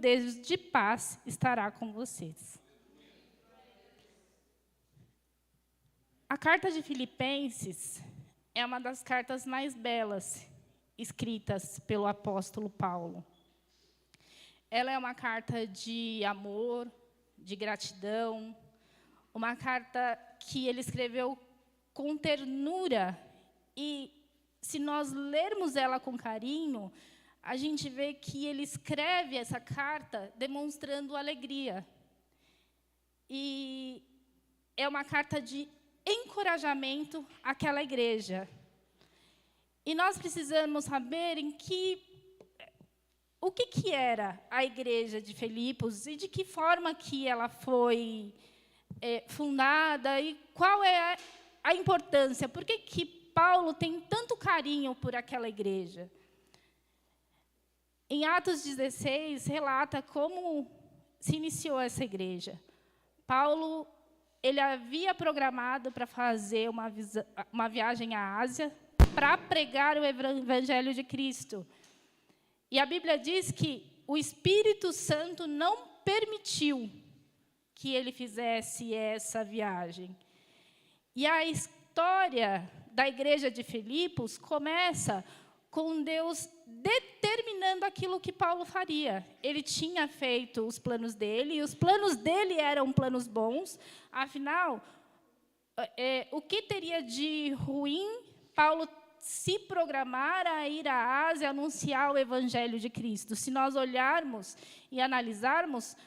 Deus de paz estará com vocês. A carta de Filipenses é uma das cartas mais belas escritas pelo apóstolo Paulo. Ela é uma carta de amor, de gratidão, uma carta que ele escreveu com ternura. E, se nós lermos ela com carinho, a gente vê que ele escreve essa carta demonstrando alegria. E é uma carta de encorajamento àquela igreja. E nós precisamos saber o que era a igreja de Filipos e de que forma que ela foi fundada e qual é a importância. Por que Paulo tem tanto carinho por aquela igreja? Em Atos 16, relata como se iniciou essa igreja. Paulo ele havia programado para fazer uma viagem à Ásia para pregar o Evangelho de Cristo. E a Bíblia diz que o Espírito Santo não permitiu que ele fizesse essa viagem. E a história da igreja de Filipos começa com Deus determinando aquilo que Paulo faria. Ele tinha feito os planos dele, e os planos dele eram planos bons. Afinal, o que teria de ruim Paulo se programar a ir à Ásia anunciar o Evangelho de Cristo? Se nós olharmos e analisarmos,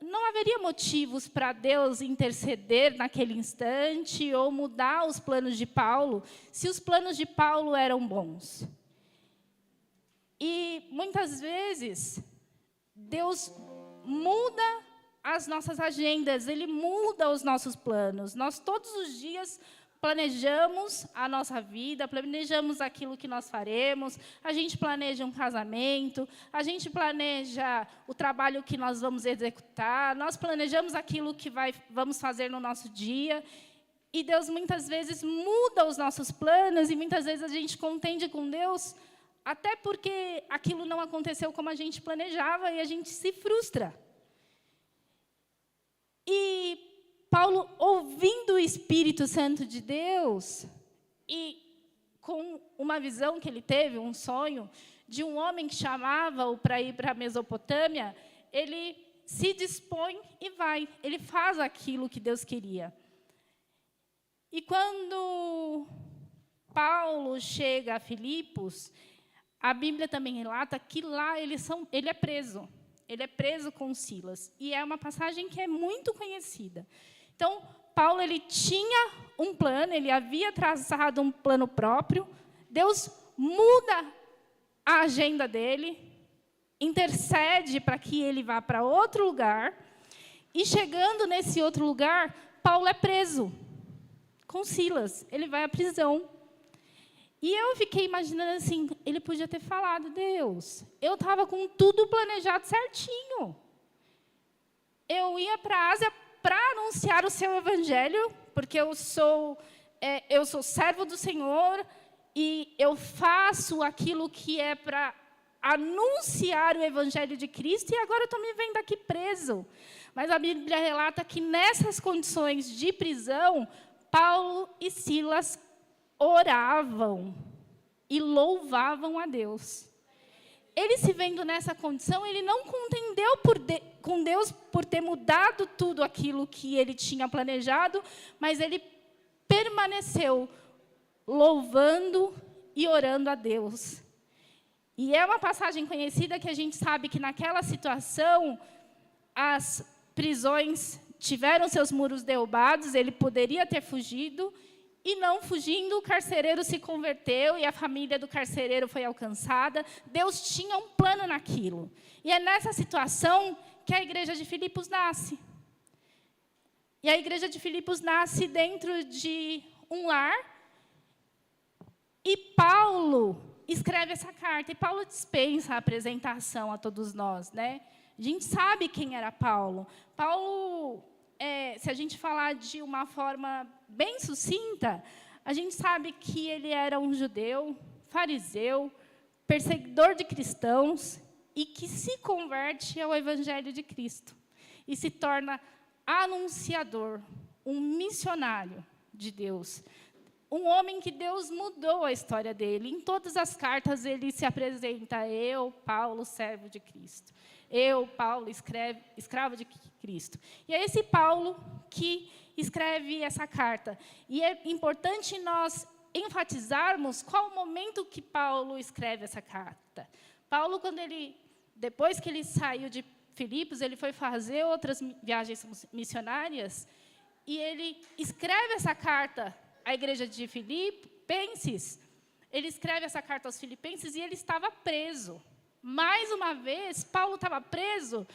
não haveria motivos para Deus interceder naquele instante ou mudar os planos de Paulo, se os planos de Paulo eram bons. E, muitas vezes, Deus muda as nossas agendas, Ele muda os nossos planos. Nós, todos os dias, planejamos a nossa vida, planejamos aquilo que nós faremos, a gente planeja um casamento, a gente planeja o trabalho que nós vamos executar, nós planejamos aquilo que vamos fazer no nosso dia. E Deus, muitas vezes, muda os nossos planos, e, muitas vezes, a gente contende com Deus, até porque aquilo não aconteceu como a gente planejava e a gente se frustra. E Paulo, ouvindo o Espírito Santo de Deus, e com uma visão que ele teve, um sonho, de um homem que chamava-o para ir para a Mesopotâmia, ele se dispõe e vai. Ele faz aquilo que Deus queria. E quando Paulo chega a Filipos, a Bíblia também relata que lá ele é preso. Ele é preso com Silas. E é uma passagem que é muito conhecida. Então, Paulo ele tinha um plano, ele havia traçado um plano próprio. Deus muda a agenda dele, intercede para que ele vá para outro lugar. E, chegando nesse outro lugar, Paulo é preso com Silas. Ele vai à prisão. E eu fiquei imaginando assim, ele podia ter falado, Deus, eu estava com tudo planejado certinho. Eu ia para a Ásia para anunciar o seu Evangelho, porque eu sou servo do Senhor, e eu faço aquilo que é para anunciar o Evangelho de Cristo, e agora eu estou me vendo aqui preso. Mas a Bíblia relata que, nessas condições de prisão, Paulo e Silas oravam e louvavam a Deus. Ele, se vendo nessa condição, ele não contendeu com Deus por ter mudado tudo aquilo que ele tinha planejado, mas ele permaneceu louvando e orando a Deus. E é uma passagem conhecida que a gente sabe que, naquela situação, as prisões tiveram seus muros derrubados, ele poderia ter fugido, e, não fugindo, o carcereiro se converteu e a família do carcereiro foi alcançada. Deus tinha um plano naquilo. E é nessa situação que a igreja de Filipos nasce. E a igreja de Filipos nasce dentro de um lar. E Paulo escreve essa carta. E Paulo dispensa a apresentação a todos nós, né? A gente sabe quem era Paulo. Paulo, se a gente falar de uma forma bem sucinta, a gente sabe que ele era um judeu, fariseu, perseguidor de cristãos, e que se converte ao Evangelho de Cristo e se torna anunciador, um missionário de Deus, um homem que Deus mudou a história dele. Em todas as cartas ele se apresenta: eu, Paulo, servo de Cristo. Eu, Paulo, escravo de Cristo. E é esse Paulo que escreve essa carta. E é importante nós enfatizarmos qual o momento que Paulo escreve essa carta. Paulo, depois que ele saiu de Filipos, ele foi fazer outras viagens missionárias, e ele escreve essa carta à igreja de Filipenses. Ele escreve essa carta aos Filipenses e ele estava preso. Mais uma vez, Paulo estava preso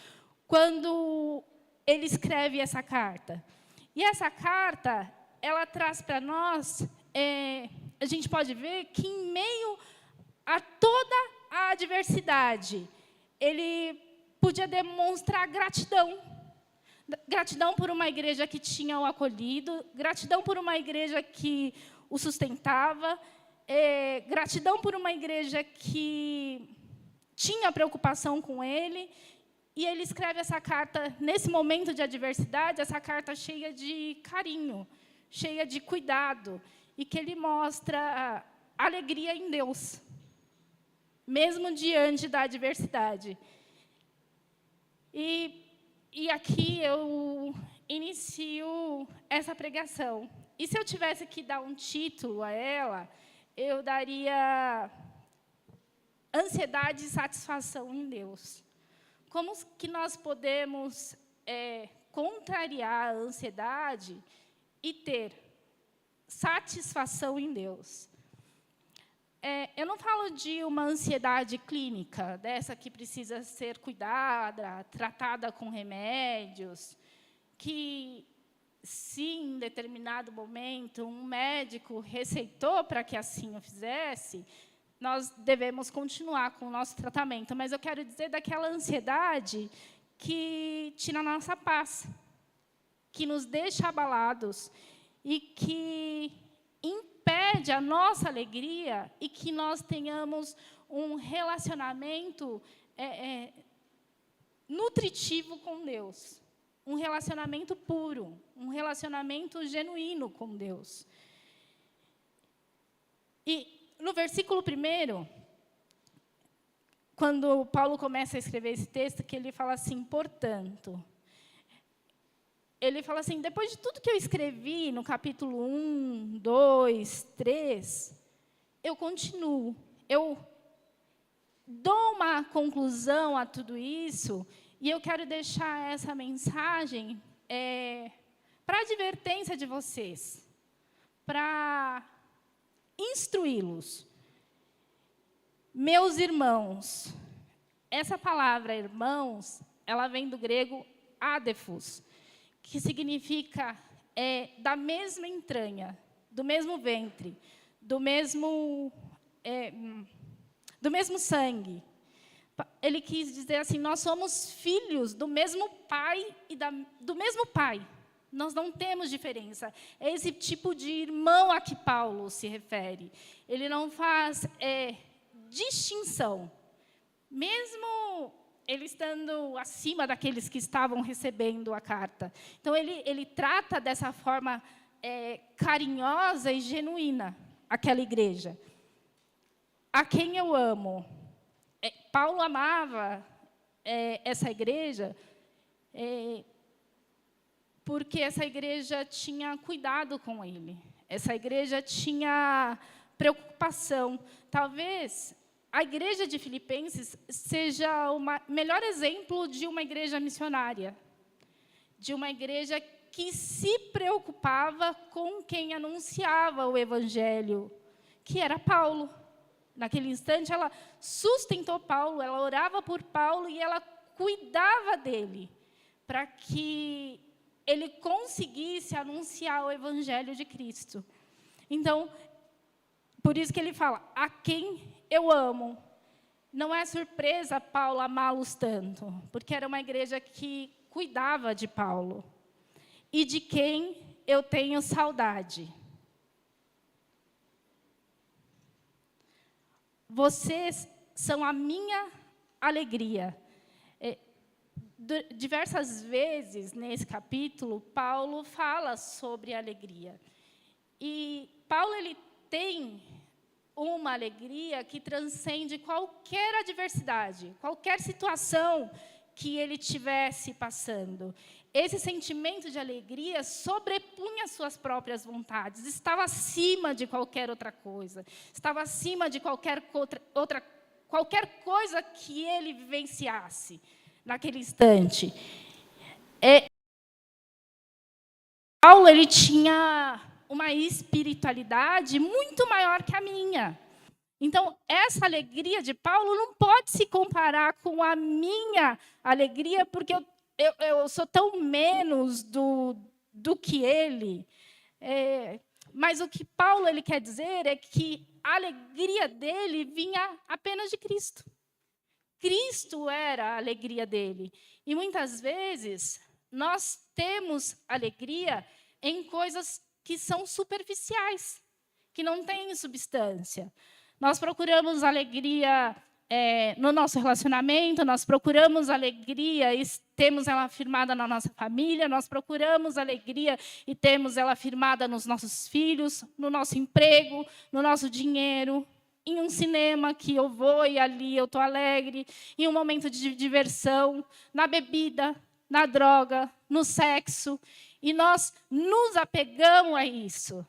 quando ele escreve essa carta. E essa carta, ela traz para nós, a gente pode ver que em meio a toda a adversidade, ele podia demonstrar gratidão. Gratidão por uma igreja que tinha o acolhido, gratidão por uma igreja que o sustentava, gratidão por uma igreja que tinha preocupação com ele. E ele escreve essa carta, nesse momento de adversidade, essa carta cheia de carinho, cheia de cuidado, e que ele mostra alegria em Deus, mesmo diante da adversidade. E aqui eu inicio essa pregação. E se eu tivesse que dar um título a ela, eu daria Ansiedade e Satisfação em Deus. Como que nós podemos contrariar a ansiedade e ter satisfação em Deus? Eu não falo de uma ansiedade clínica, dessa que precisa ser cuidada, tratada com remédios, que, se em determinado momento um médico receitou para que assim o fizesse, nós devemos continuar com o nosso tratamento. Mas eu quero dizer daquela ansiedade que tira a nossa paz, que nos deixa abalados e que impede a nossa alegria e que nós tenhamos um relacionamento nutritivo com Deus, um relacionamento puro, um relacionamento genuíno com Deus. E no versículo 1, quando Paulo começa a escrever esse texto, que ele fala assim: portanto, ele fala assim: depois de tudo que eu escrevi no capítulo 1, 2, 3, eu continuo. Eu dou uma conclusão a tudo isso, e eu quero deixar essa mensagem para advertência de vocês, para instruí-los. Meus irmãos. Essa palavra, irmãos, ela vem do grego adefos, que significa da mesma entranha, do mesmo ventre, do mesmo sangue. Ele quis dizer assim: nós somos filhos do mesmo pai e do mesmo pai. Nós não temos diferença. É esse tipo de irmão a que Paulo se refere. Ele não faz distinção. Mesmo ele estando acima daqueles que estavam recebendo a carta. Então, ele trata dessa forma carinhosa e genuína aquela igreja. A quem eu amo. Paulo amava essa igreja porque essa igreja tinha cuidado com ele. Essa igreja tinha preocupação. Talvez a igreja de Filipenses seja o melhor exemplo de uma igreja missionária, de uma igreja que se preocupava com quem anunciava o evangelho, que era Paulo. Naquele instante, ela sustentou Paulo, ela orava por Paulo e ela cuidava dele, para que ele conseguisse anunciar o evangelho de Cristo. Então, por isso que ele fala: a quem eu amo. Não é surpresa Paulo amá-los tanto, porque era uma igreja que cuidava de Paulo. E de quem eu tenho saudade. Vocês são a minha alegria. Diversas vezes nesse capítulo, Paulo fala sobre alegria. E Paulo ele tem uma alegria que transcende qualquer adversidade, qualquer situação que ele estivesse passando. Esse sentimento de alegria sobrepunha as suas próprias vontades, estava acima de qualquer outra coisa, estava acima de qualquer coisa que ele vivenciasse naquele instante. Paulo ele tinha uma espiritualidade muito maior que a minha. Então, essa alegria de Paulo não pode se comparar com a minha alegria, porque eu sou tão menos do que ele. Mas o que Paulo ele quer dizer é que a alegria dele vinha apenas de Cristo. Cristo era a alegria dele. E muitas vezes nós temos alegria em coisas que são superficiais, que não têm substância. Nós procuramos alegria no nosso relacionamento, nós procuramos alegria e temos ela firmada na nossa família, nós procuramos alegria e temos ela firmada nos nossos filhos, no nosso emprego, no nosso dinheiro, em um cinema que eu vou e ali eu estou alegre, em um momento de diversão, na bebida, na droga, no sexo. E nós nos apegamos a isso.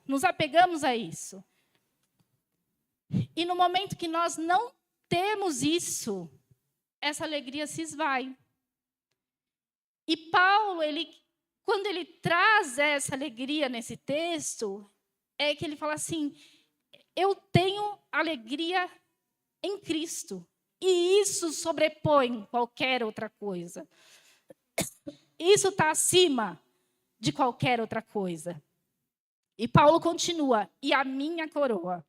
E no momento que nós não temos isso, essa alegria se esvai. E Paulo, quando ele traz essa alegria nesse texto, é que ele fala assim, eu tenho alegria em Cristo. E isso sobrepõe qualquer outra coisa. Isso está acima de qualquer outra coisa. E Paulo continua, e a minha coroa.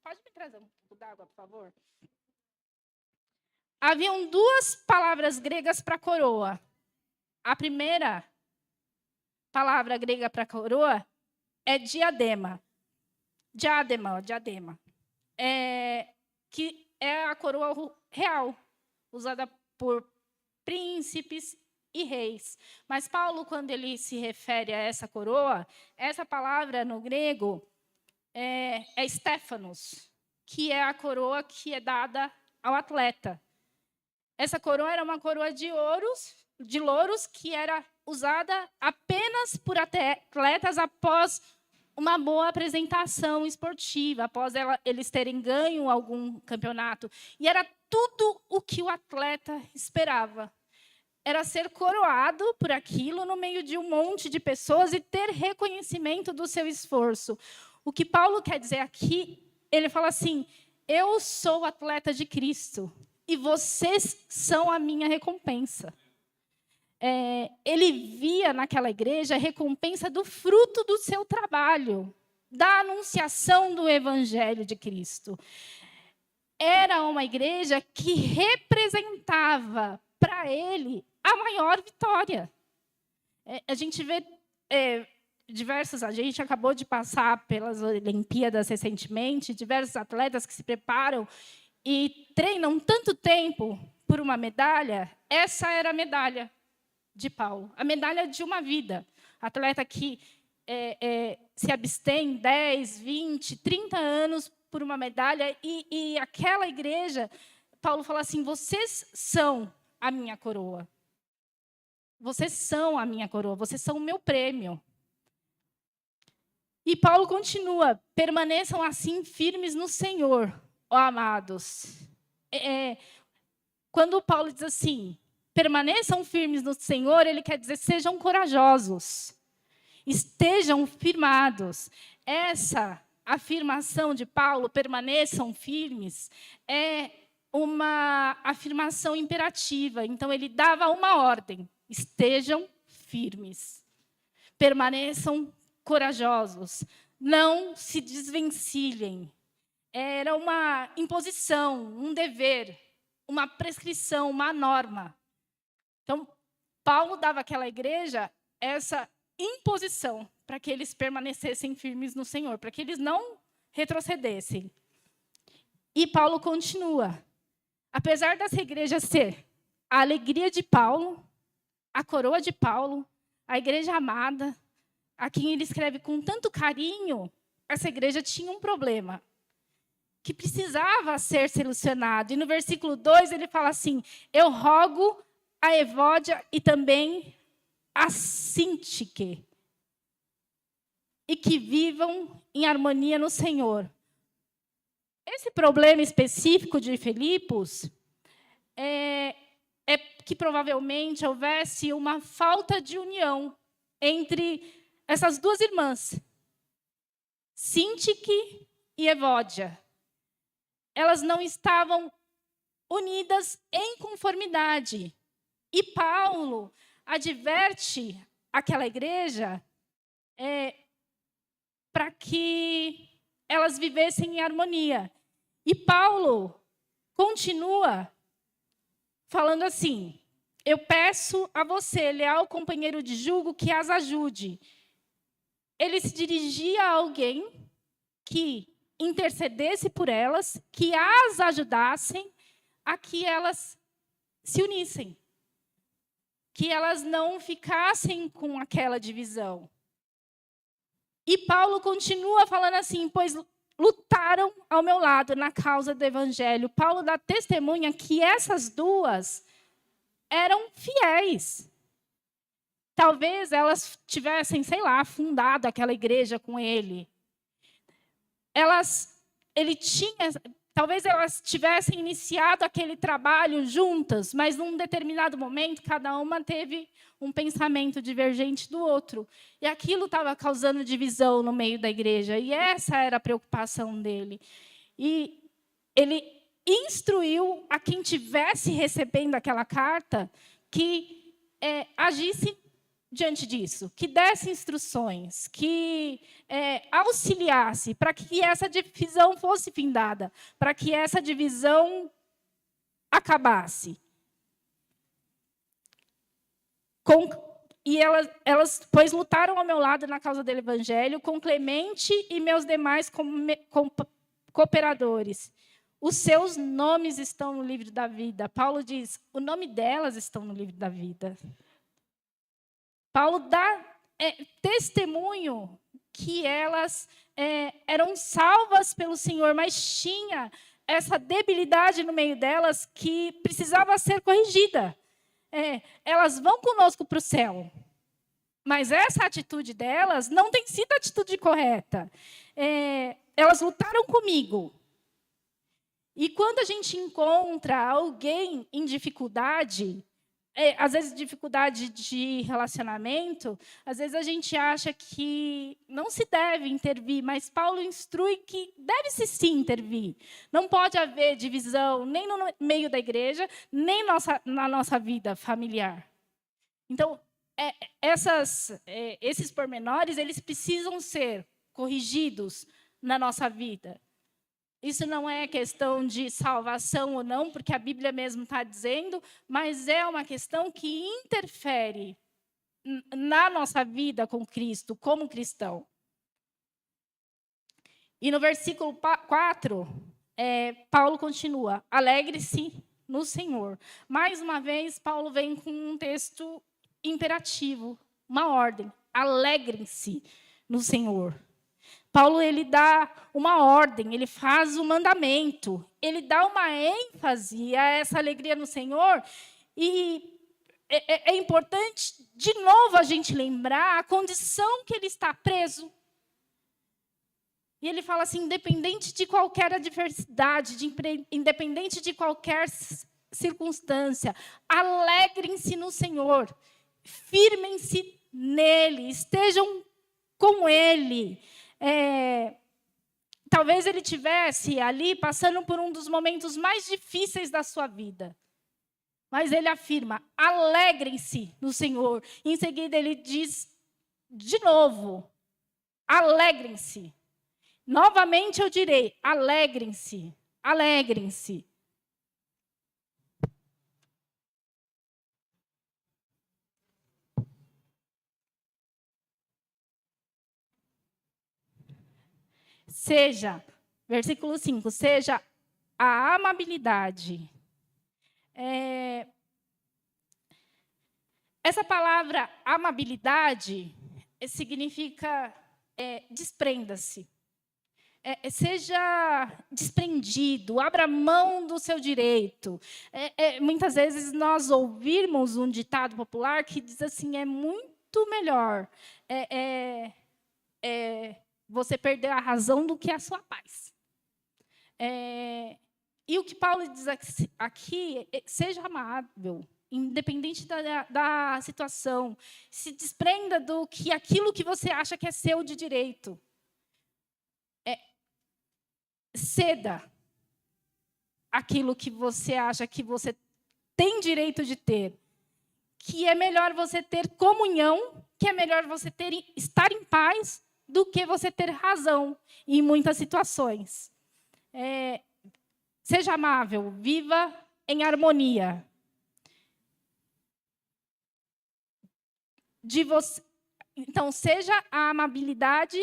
Pode me trazer um pouco d'água, por favor? Haviam duas palavras gregas para coroa. A primeira palavra grega para coroa é diadema. Diadema. Que é a coroa real, usada por príncipes e reis. Mas Paulo, quando ele se refere a essa coroa, essa palavra no grego é Stéphanos, que é a coroa que é dada ao atleta. Essa coroa era uma coroa de louros que era usada apenas por atletas após uma boa apresentação esportiva, após eles terem ganho algum campeonato. E era tudo o que o atleta esperava. Era ser coroado por aquilo no meio de um monte de pessoas e ter reconhecimento do seu esforço. O que Paulo quer dizer aqui, ele fala assim, eu sou atleta de Cristo e vocês são a minha recompensa. Ele via naquela igreja a recompensa do fruto do seu trabalho, da anunciação do Evangelho de Cristo. Era uma igreja que representava para ele a maior vitória. A gente vê a gente acabou de passar pelas Olimpíadas recentemente, diversos atletas que se preparam e treinam tanto tempo por uma medalha. Essa era a medalha de Paulo, a medalha de uma vida. Atleta que se abstém 10, 20, 30 anos por uma medalha, e aquela igreja, Paulo fala assim, vocês são a minha coroa. Vocês são a minha coroa, vocês são o meu prêmio. E Paulo continua, permaneçam assim firmes no Senhor, ó amados. Quando Paulo diz assim, permaneçam firmes no Senhor, ele quer dizer, sejam corajosos, estejam firmados. Essa afirmação de Paulo, permaneçam firmes, é uma afirmação imperativa. Então, ele dava uma ordem, estejam firmes, permaneçam corajosos, não se desvencilhem. Era uma imposição, um dever, uma prescrição, uma norma. Então, Paulo dava àquela igreja essa imposição para que eles permanecessem firmes no Senhor, para que eles não retrocedessem. E Paulo continua. Apesar dessa igreja ser a alegria de Paulo, a coroa de Paulo, a igreja amada, a quem ele escreve com tanto carinho, essa igreja tinha um problema que precisava ser solucionado. E no versículo 2 ele fala assim: eu rogo a Evódia e também a Síntique, e que vivam em harmonia no Senhor. Esse problema específico de Filipos é que provavelmente houvesse uma falta de união entre essas duas irmãs, Síntique e Evódia. Elas não estavam unidas em conformidade. E Paulo adverte aquela igreja para que elas vivessem em harmonia. E Paulo continua falando assim: eu peço a você, leal companheiro de jugo, que as ajude. Ele se dirigia a alguém que intercedesse por elas, que as ajudassem a que elas se unissem, que elas não ficassem com aquela divisão. E Paulo continua falando assim: pois lutaram ao meu lado na causa do evangelho. Paulo dá testemunha que essas duas eram fiéis. Talvez elas tivessem, sei lá, fundado aquela igreja com ele. Talvez elas tivessem iniciado aquele trabalho juntas, mas num determinado momento, cada uma teve um pensamento divergente do outro. E aquilo estava causando divisão no meio da igreja. E essa era a preocupação dele. E ele instruiu a quem estivesse recebendo aquela carta que agisse diante disso, que desse instruções, que auxiliasse para que essa divisão fosse findada, para que essa divisão acabasse. E elas, pois, lutaram ao meu lado na causa do evangelho, com Clemente e meus demais cooperadores. Os seus nomes estão no livro da vida. Paulo diz: o nome delas estão no livro da vida. Paulo dá testemunho que elas eram salvas pelo Senhor, mas tinha essa debilidade no meio delas que precisava ser corrigida. Elas vão conosco para o céu, mas essa atitude delas não tem sido a atitude correta. Elas lutaram comigo. E quando a gente encontra alguém em dificuldade, às vezes dificuldade de relacionamento, às vezes a gente acha que não se deve intervir, mas Paulo instrui que deve-se sim intervir. Não pode haver divisão nem no meio da igreja, nem na nossa vida familiar. Então, esses pormenores, eles precisam ser corrigidos na nossa vida. Isso não é questão de salvação ou não, porque a Bíblia mesmo está dizendo, mas é uma questão que interfere na nossa vida com Cristo, como cristão. E no versículo 4, Paulo continua: alegre-se no Senhor. Mais uma vez, Paulo vem com um texto imperativo, uma ordem: alegrem-se no Senhor. Paulo, ele dá uma ordem, ele faz um mandamento, ele dá uma ênfase a essa alegria no Senhor. E é importante, de novo, a gente lembrar a condição que ele está preso. E ele fala assim: independente de qualquer adversidade, independente de qualquer circunstância, alegrem-se no Senhor, firmem-se nele, estejam com ele. Talvez ele tivesse ali passando por um dos momentos mais difíceis da sua vida. Mas ele afirma: alegrem-se no Senhor. Em seguida ele diz de novo: alegrem-se. Novamente eu direi: alegrem-se, alegrem-se. Seja, versículo 5, seja a amabilidade. Essa palavra amabilidade significa desprenda-se. Seja desprendido, abra mão do seu direito. Muitas vezes nós ouvimos um ditado popular que diz assim, é muito melhor você perder a razão do que a sua paz. E o que Paulo diz aqui, seja amável, independente da situação. Se desprenda do que aquilo que você acha que é seu de direito. Ceda aquilo que você acha que você tem direito de ter. Que é melhor você ter comunhão, que é melhor você estar em paz, do que você ter razão em muitas situações. Seja amável, viva em harmonia. Então, seja a amabilidade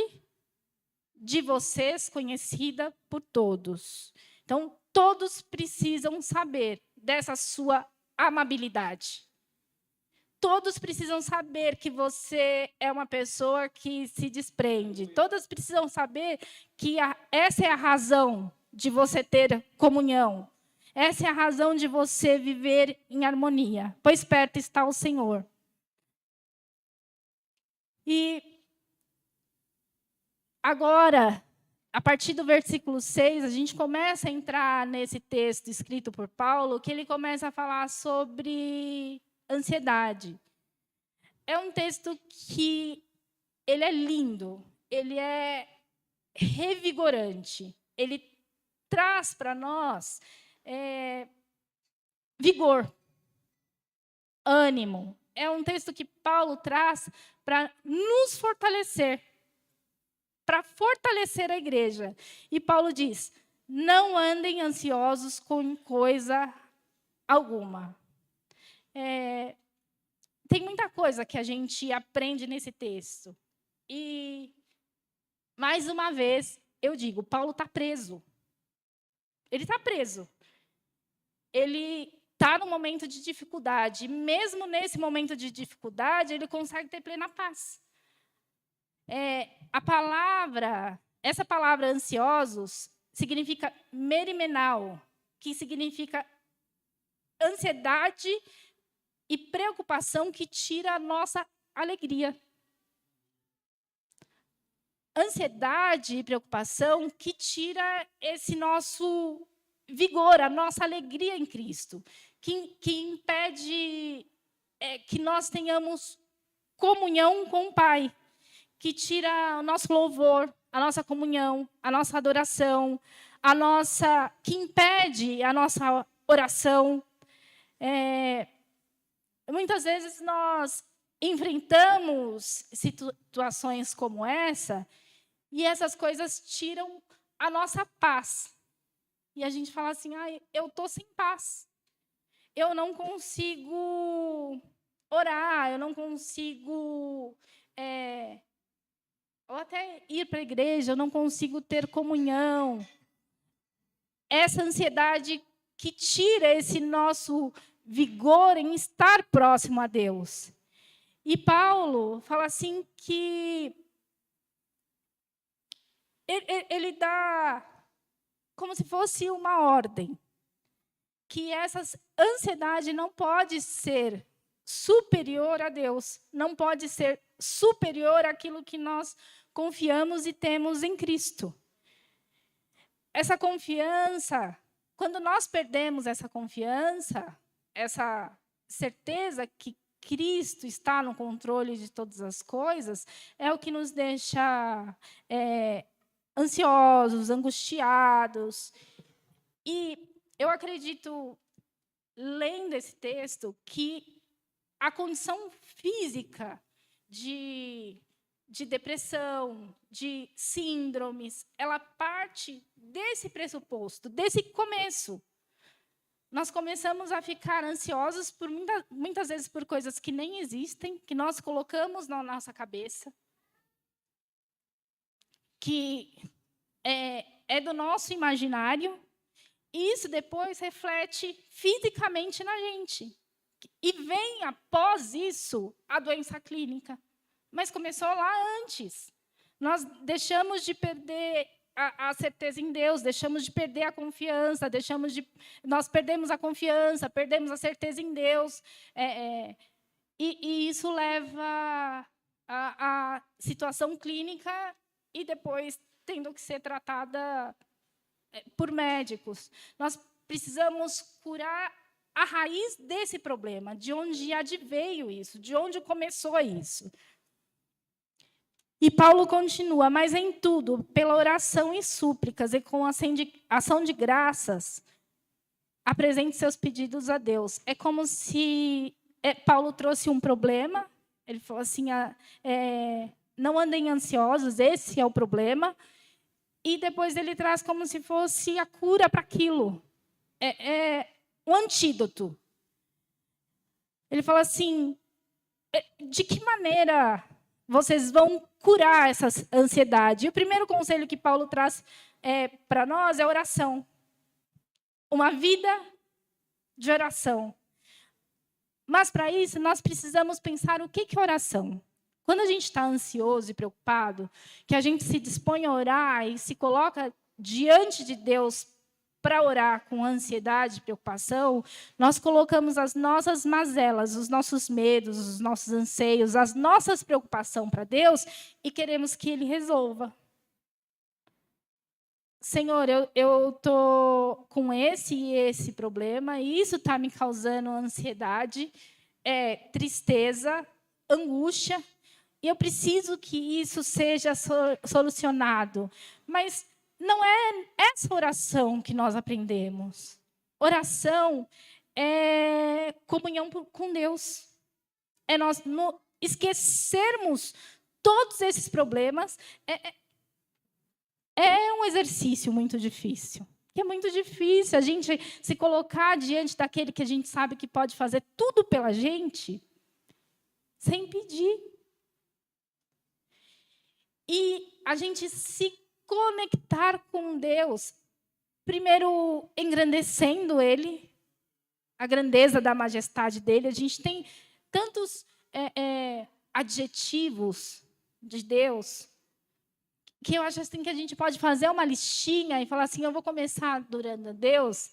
de vocês conhecida por todos. Então, todos precisam saber dessa sua amabilidade. Todos precisam saber que você é uma pessoa que se desprende. Todos precisam saber que essa é a razão de você ter comunhão. Essa é a razão de você viver em harmonia, pois perto está o Senhor. E agora, a partir do versículo 6, a gente começa a entrar nesse texto escrito por Paulo, que ele começa a falar sobre ansiedade. É um texto que ele é lindo, ele é revigorante, ele traz para nós vigor, ânimo. É um texto que Paulo traz para nos fortalecer, para fortalecer a igreja. E Paulo diz, não andem ansiosos com coisa alguma. Tem muita coisa que a gente aprende nesse texto. E, mais uma vez, eu digo, Paulo está preso. Ele está preso. Ele está num momento de dificuldade. E mesmo nesse momento de dificuldade, ele consegue ter plena paz. Essa palavra ansiosos significa merimenal, que significa ansiedade e preocupação que tira a nossa alegria. Ansiedade e preocupação que tira esse nosso vigor, a nossa alegria em Cristo, que impede que nós tenhamos comunhão com o Pai, que tira o nosso louvor, a nossa comunhão, a nossa adoração, que impede a nossa oração. Muitas vezes nós enfrentamos situações como essa, e essas coisas tiram a nossa paz. E a gente fala assim, eu estou sem paz. Eu não consigo orar, eu não consigo ou até ir para a igreja, eu não consigo ter comunhão. Essa ansiedade que tira esse nosso vigor em estar próximo a Deus. E Paulo fala assim que ele dá como se fosse uma ordem, que essa ansiedade não pode ser superior a Deus, não pode ser superior àquilo que nós confiamos e temos em Cristo. Essa confiança, quando nós perdemos essa confiança, essa certeza que Cristo está no controle de todas as coisas, é o que nos deixa ansiosos, angustiados. E eu acredito, lendo esse texto, que a condição física de depressão, de síndromes, ela parte desse pressuposto, desse começo. Nós começamos a ficar ansiosos muitas vezes por coisas que nem existem, que nós colocamos na nossa cabeça, que é do nosso imaginário, E isso depois reflete fisicamente na gente. E vem, após isso, a doença clínica. Mas começou lá antes. Nós deixamos de perder a certeza em Deus, deixamos de perder a confiança, nós perdemos a confiança, perdemos a certeza em Deus. E isso leva a situação clínica e depois tendo que ser tratada por médicos. Nós precisamos curar a raiz desse problema, de onde adveio isso, de onde começou isso. E Paulo continua, mas em tudo, pela oração e súplicas e com ação de graças, apresente seus pedidos a Deus. É como se Paulo trouxe um problema, ele falou assim, não andem ansiosos, esse é o problema, e depois ele traz como se fosse a cura para aquilo, o antídoto. Ele fala assim, de que maneira vocês vão curar essa ansiedade? E o primeiro conselho que Paulo traz para nós é oração. Uma vida de oração. Mas, para isso, nós precisamos pensar o que é oração. Quando a gente está ansioso e preocupado, que a gente se dispõe a orar e se coloca diante de Deus para orar com ansiedade e preocupação, nós colocamos as nossas mazelas, os nossos medos, os nossos anseios, as nossas preocupações para Deus e queremos que Ele resolva. Senhor, eu estou com esse e esse problema, e isso está me causando ansiedade, tristeza, angústia, e eu preciso que isso seja solucionado. Mas não é essa oração que nós aprendemos. Oração é comunhão com Deus. É nós esquecermos todos esses problemas. É um exercício muito difícil. É muito difícil a gente se colocar diante daquele que a gente sabe que pode fazer tudo pela gente, sem pedir. E a gente se conectar com Deus, primeiro engrandecendo Ele, a grandeza da majestade dEle. A gente tem tantos adjetivos de Deus, que eu acho assim que a gente pode fazer uma listinha e falar assim, eu vou começar adorando a Deus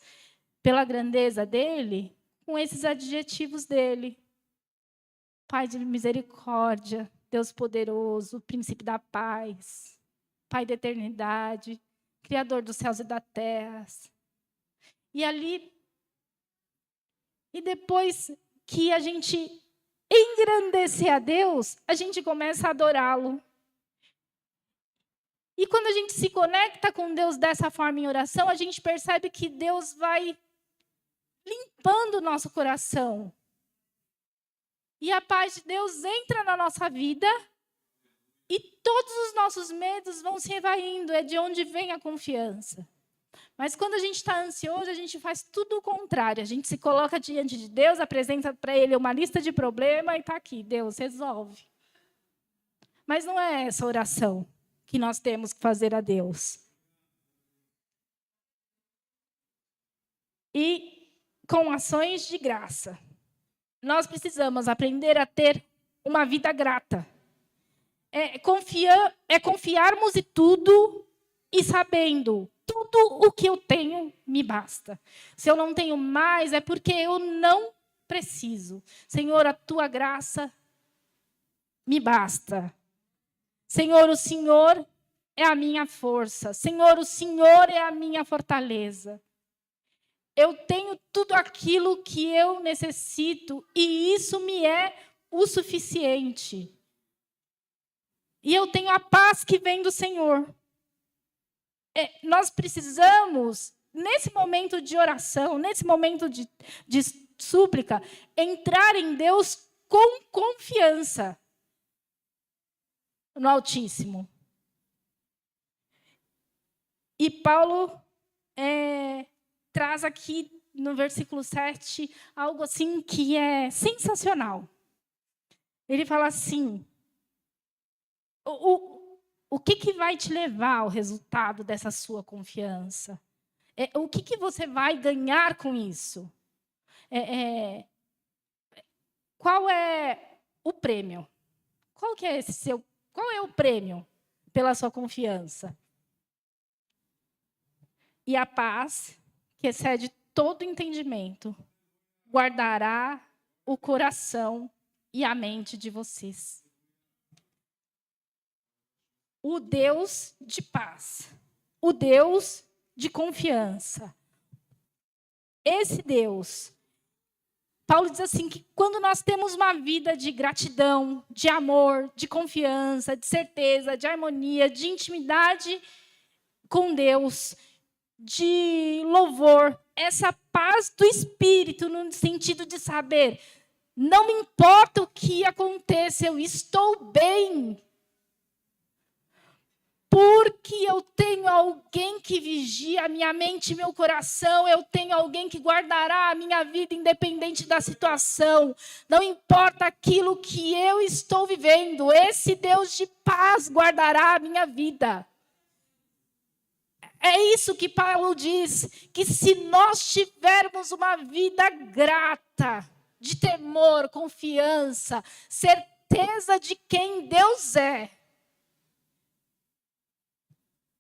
pela grandeza dEle, com esses adjetivos dEle. Pai de misericórdia, Deus poderoso, príncipe da paz, Pai da eternidade, Criador dos céus e da terra. E depois que a gente engrandecer a Deus, a gente começa a adorá-lo. E quando a gente se conecta com Deus dessa forma em oração, a gente percebe que Deus vai limpando o nosso coração. E a paz de Deus entra na nossa vida e todos os nossos medos vão se evaindo. É de onde vem a confiança. Mas quando a gente está ansioso, a gente faz tudo o contrário. A gente se coloca diante de Deus, apresenta para Ele uma lista de problemas e está aqui, Deus, resolve. Mas não é essa oração que nós temos que fazer a Deus. E com ações de graça. Nós precisamos aprender a ter uma vida grata. Confiarmos em tudo e sabendo, tudo o que eu tenho me basta. Se eu não tenho mais, é porque eu não preciso. Senhor, a tua graça me basta. Senhor, o Senhor é a minha força. Senhor, o Senhor é a minha fortaleza. Eu tenho tudo aquilo que eu necessito e isso me é o suficiente. E eu tenho a paz que vem do Senhor. Nós precisamos, nesse momento de oração, nesse momento de súplica, entrar em Deus com confiança no Altíssimo. E Paulo traz aqui no versículo 7 algo assim que é sensacional. Ele fala assim, o que vai te levar ao resultado dessa sua confiança? O que você vai ganhar com isso? Qual é o prêmio? Qual é o prêmio pela sua confiança? E a paz, que excede todo entendimento, guardará o coração e a mente de vocês. O Deus de paz, o Deus de confiança. Esse Deus, Paulo diz assim, que quando nós temos uma vida de gratidão, de amor, de confiança, de certeza, de harmonia, de intimidade com Deus, de louvor, essa paz do Espírito, no sentido de saber, não me importa o que aconteça, eu estou bem. Porque eu tenho alguém que vigia a minha mente e meu coração, eu tenho alguém que guardará a minha vida independente da situação. Não importa aquilo que eu estou vivendo, esse Deus de paz guardará a minha vida. É isso que Paulo diz, que se nós tivermos uma vida grata, de temor, confiança, certeza de quem Deus é,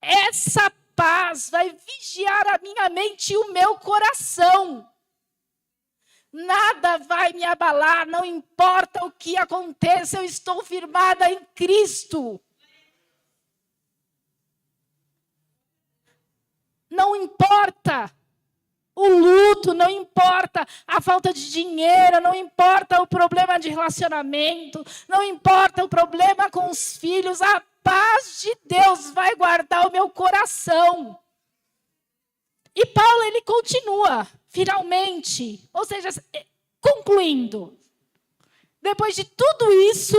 essa paz vai vigiar a minha mente e o meu coração. Nada vai me abalar, não importa o que aconteça, eu estou firmada em Cristo. Não importa o luto, não importa a falta de dinheiro, não importa o problema de relacionamento, não importa o problema com os filhos, a paz de Deus vai guardar o meu coração. E Paulo, ele continua, finalmente, ou seja, concluindo. Depois de tudo isso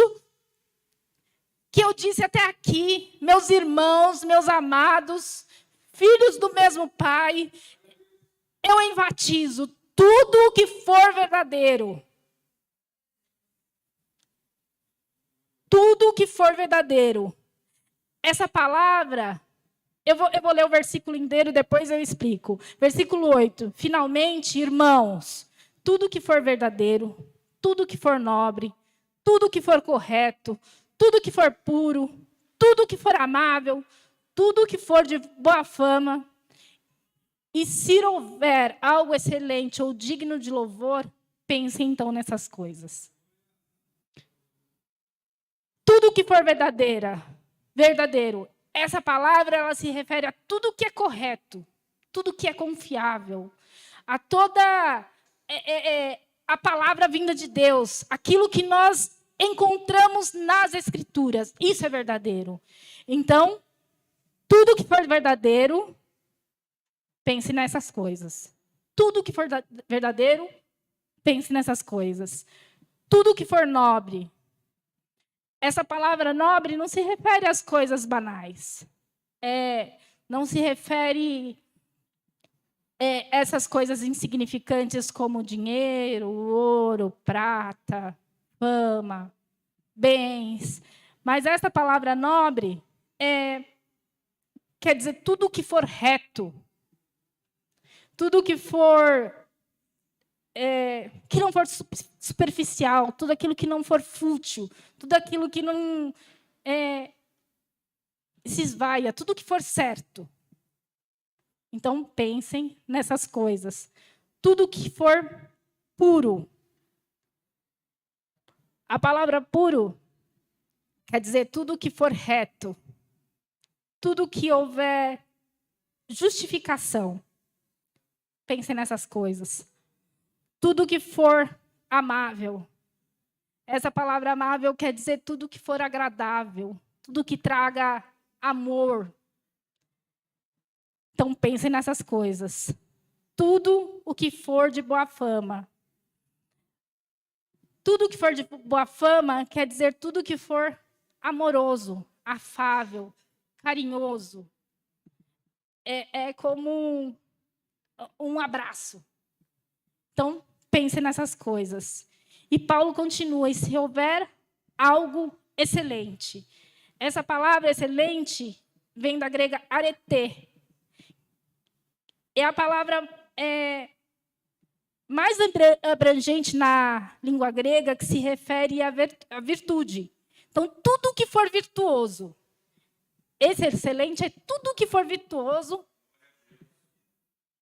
que eu disse até aqui, meus irmãos, meus amados, filhos do mesmo Pai, eu enfatizo tudo o que for verdadeiro. Tudo o que for verdadeiro. Essa palavra, eu vou ler o versículo inteiro, depois eu explico. Versículo 8. Finalmente, irmãos, tudo que for verdadeiro, tudo que for nobre, tudo que for correto, tudo que for puro, tudo que for amável, tudo que for de boa fama, e se houver algo excelente ou digno de louvor, pense então nessas coisas. Tudo que for verdadeiro. Essa palavra, ela se refere a tudo que é correto, tudo que é confiável, a toda a palavra vinda de Deus, aquilo que nós encontramos nas Escrituras. Isso é verdadeiro. Então, tudo que for verdadeiro, pense nessas coisas. Tudo que for verdadeiro, pense nessas coisas. Tudo que for nobre. Essa palavra nobre não se refere às coisas banais. Não se refere a essas coisas insignificantes como dinheiro, ouro, prata, fama, bens. Mas essa palavra nobre quer dizer tudo o que for reto. Tudo que for que não for superficial, tudo aquilo que não for fútil, tudo aquilo que não se esvaia, tudo que for certo. Então, pensem nessas coisas. Tudo que for puro. A palavra puro quer dizer tudo que for reto, tudo que houver justificação. Pensem nessas coisas. Tudo que for amável. Essa palavra amável quer dizer tudo que for agradável, tudo que traga amor. Então, pensem nessas coisas. Tudo o que for de boa fama. Tudo que for de boa fama quer dizer tudo que for amoroso, afável, carinhoso. É como um abraço. Então, pense nessas coisas. E Paulo continua, e se houver algo excelente. Essa palavra excelente vem da grega arete. é a palavra mais abrangente na língua grega que se refere à virtude. Então, tudo que for virtuoso, esse excelente é tudo que for virtuoso,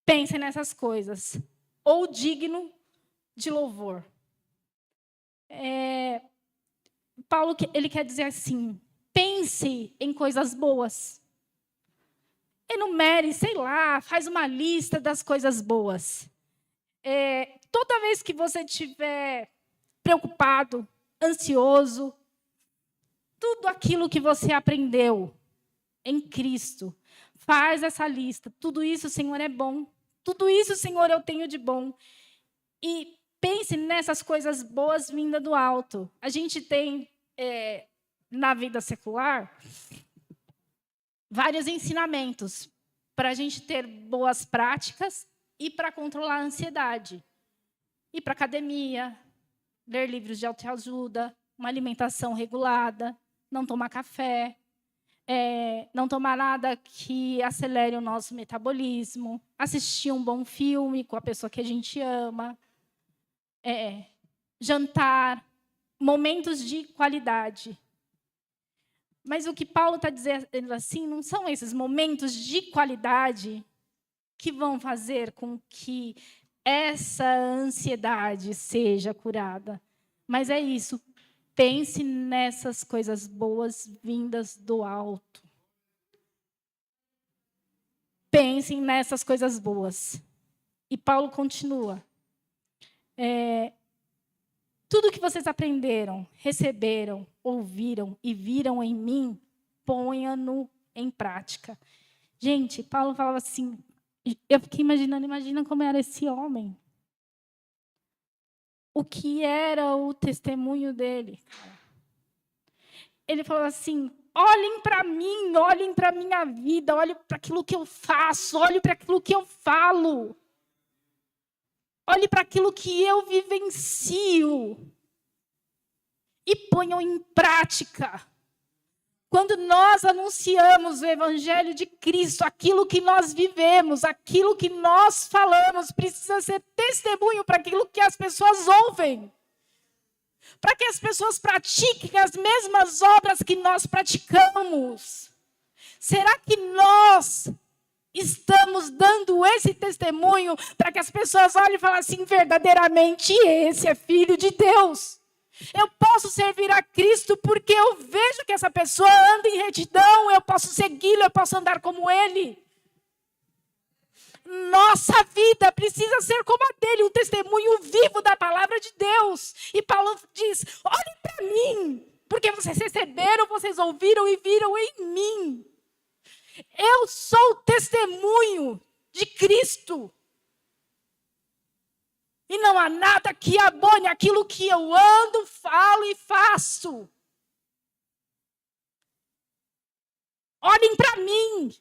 pense nessas coisas, ou digno de louvor. Paulo ele quer dizer assim, pense em coisas boas. Enumere, sei lá, faz uma lista das coisas boas. Toda vez que você estiver preocupado, ansioso, tudo aquilo que você aprendeu em Cristo, faz essa lista. Tudo isso, Senhor, é bom. Tudo isso, Senhor, eu tenho de bom. E pense nessas coisas boas vindas do alto. A gente tem, na vida secular, vários ensinamentos para a gente ter boas práticas e para controlar a ansiedade. Ir para a academia, ler livros de autoajuda, uma alimentação regulada, não tomar café, não tomar nada que acelere o nosso metabolismo, assistir um bom filme com a pessoa que a gente ama, jantar, momentos de qualidade. Mas o que Paulo está dizendo assim, não são esses momentos de qualidade que vão fazer com que essa ansiedade seja curada. Mas é isso. Pense nessas coisas boas vindas do alto. Pensem nessas coisas boas. E Paulo continua. Tudo que vocês aprenderam, receberam, ouviram e viram em mim, ponha-no em prática. Gente, Paulo falava assim, eu fiquei imagina como era esse homem. O que era o testemunho dele. Ele falou assim, olhem para mim, olhem para a minha vida, olhem para aquilo que eu faço, olhem para aquilo que eu falo. Olhe para aquilo que eu vivencio e ponham em prática. Quando nós anunciamos o Evangelho de Cristo, aquilo que nós vivemos, aquilo que nós falamos, precisa ser testemunho para aquilo que as pessoas ouvem. Para que as pessoas pratiquem as mesmas obras que nós praticamos. Será que nós estamos dando esse testemunho para que as pessoas olhem e falem assim, verdadeiramente, esse é filho de Deus. Eu posso servir a Cristo porque eu vejo que essa pessoa anda em retidão, eu posso segui-lo, eu posso andar como ele. Nossa vida precisa ser como a dele, um testemunho vivo da palavra de Deus. E Paulo diz, olhem para mim, porque vocês receberam, vocês ouviram e viram em mim. Eu sou o testemunho de Cristo. E não há nada que abone aquilo que eu ando, falo e faço. Olhem para mim.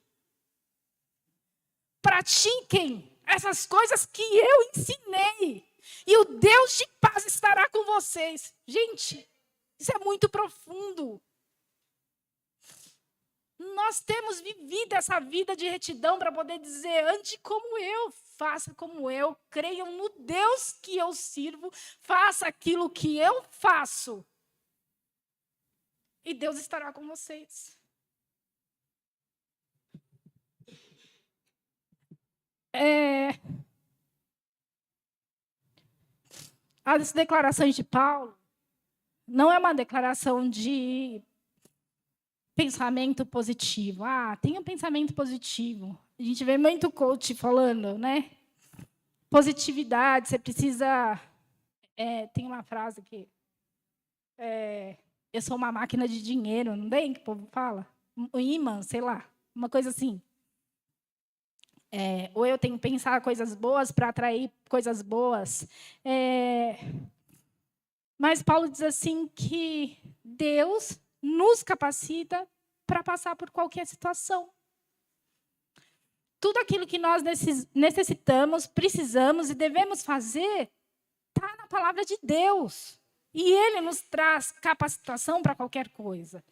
Pratiquem essas coisas que eu ensinei. E o Deus de paz estará com vocês. Gente, isso é muito profundo. Nós temos vivido essa vida de retidão para poder dizer, ande como eu, faça como eu, creiam no Deus que eu sirvo, faça aquilo que eu faço. E Deus estará com vocês. As declarações de Paulo não é uma declaração de pensamento positivo. Tenha um pensamento positivo. A gente vê muito coach falando, né? Positividade, você precisa... tem uma frase que... eu sou uma máquina de dinheiro, não tem? Que o povo fala? Um imã, sei lá. Uma coisa assim. Ou eu tenho que pensar coisas boas para atrair coisas boas. Mas Paulo diz assim que Deus nos capacita para passar por qualquer situação. Tudo aquilo que nós necessitamos, precisamos e devemos fazer está na palavra de Deus. E Ele nos traz capacitação para qualquer coisa.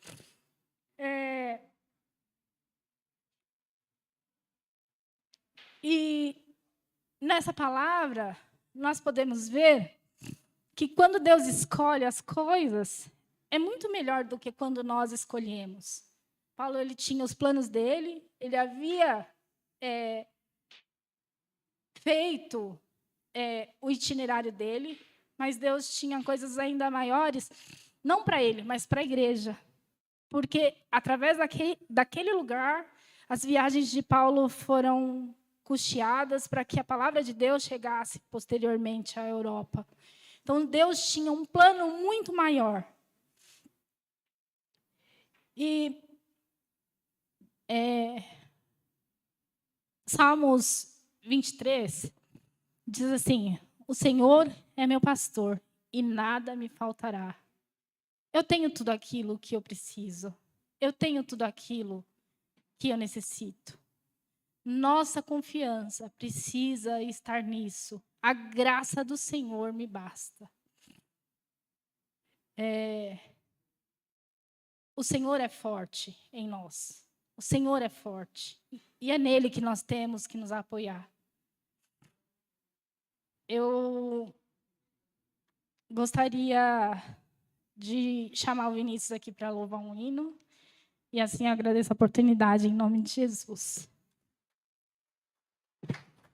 E nessa palavra, nós podemos ver que quando Deus escolhe as coisas, é muito melhor do que quando nós escolhemos. Paulo, ele tinha os planos dele, ele havia feito o itinerário dele, mas Deus tinha coisas ainda maiores, não para ele, mas para a igreja. Porque, através daquele lugar, as viagens de Paulo foram custeadas para que a palavra de Deus chegasse posteriormente à Europa. Então, Deus tinha um plano muito maior. E Salmos 23 diz assim: o Senhor é meu pastor e nada me faltará. Eu tenho tudo aquilo que eu preciso. Eu tenho tudo aquilo que eu necessito. Nossa confiança precisa estar nisso. A graça do Senhor me basta. O Senhor é forte em nós. O Senhor é forte. E é nele que nós temos que nos apoiar. Eu gostaria de chamar o Vinícius aqui para louvar um hino. E assim agradeço a oportunidade em nome de Jesus.